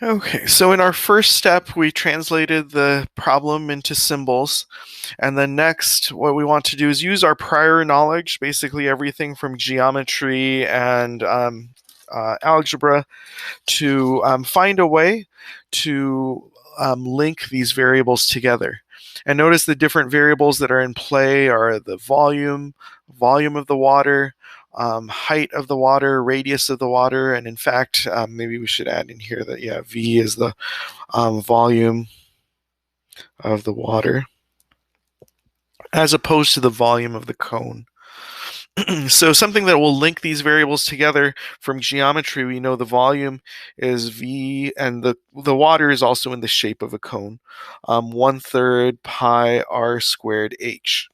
Okay, so in our first step, we translated the problem into symbols. And then next, what we want to do is use our prior knowledge, basically everything from geometry and algebra, to find a way to link these variables together. And notice the different variables that are in play are the volume of the water, height of the water, radius of the water, and in fact, maybe we should add in here that, yeah, V is the volume of the water as opposed to the volume of the cone. So something that will link these variables together from geometry, we know the volume is V and the water is also in the shape of a cone, 1/3 pi r squared h.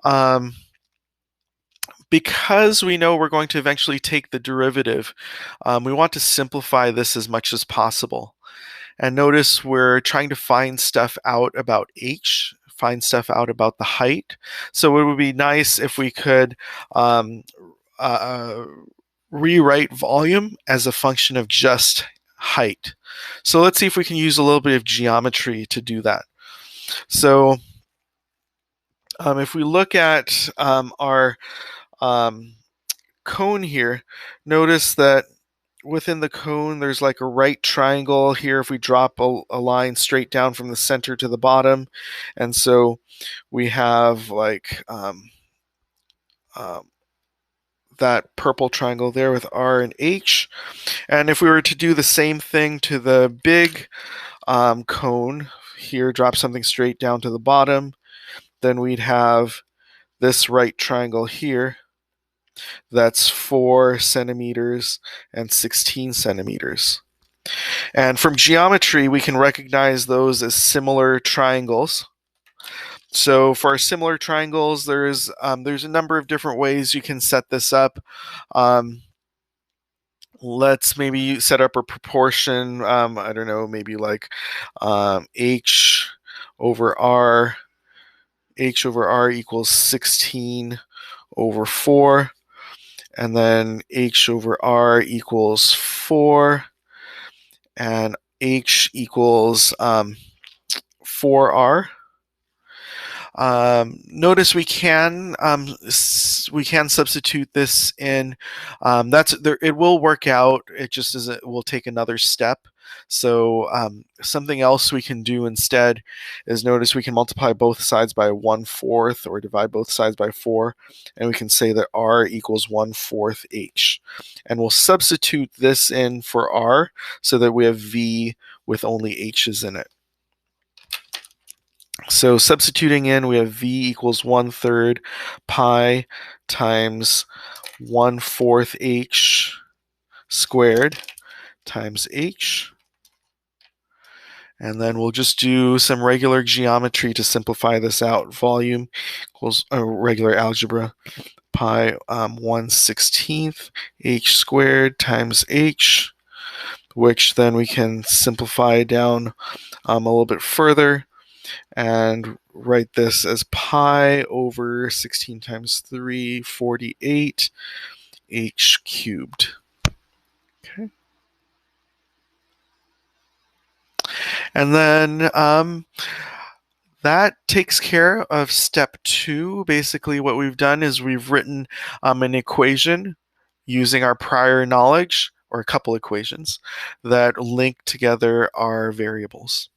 Um, because we know we're going to eventually take the derivative, we want to simplify this as much as possible. And notice we're trying to find stuff out about h, find stuff out about the height. So it would be nice if we could um, uh, rewrite volume as a function of just height. So let's see if we can use a little bit of geometry to do that. So if we look at our cone here, notice that within the cone there's like a right triangle here if we drop a line straight down from the center to the bottom. And so we have like um, that purple triangle there with R and H. And if we were to do the same thing to the big cone here, drop something straight down to the bottom, then we'd have this right triangle here that's 4 centimeters and 16 centimeters. And from geometry, we can recognize those as similar triangles. So for our similar triangles, there's a number of different ways you can set this up. Let's maybe set up a proportion. I don't know, maybe like h over r. H over r equals 16 over 4. And then h over r equals 4. And h equals 4r. Notice we can substitute this in. That's there. It will work out. It just is. It will take another step. So something else we can do instead is notice we can multiply both sides by 1/4 or divide both sides by 4, and we can say that r equals 1/4 h. And we'll substitute this in for r so that we have v with only h's in it. So substituting in, we have v equals 1/3 pi times 1/4 h squared times h. And then we'll just do some regular geometry to simplify this out. Volume equals regular algebra, pi 1/16 h squared times h, which then we can simplify down a little bit further and write this as pi over 16 times 3, 48 h cubed. Okay. And then that takes care of step 2. Basically what we've done is we've written an equation using our prior knowledge, or a couple equations, that link together our variables.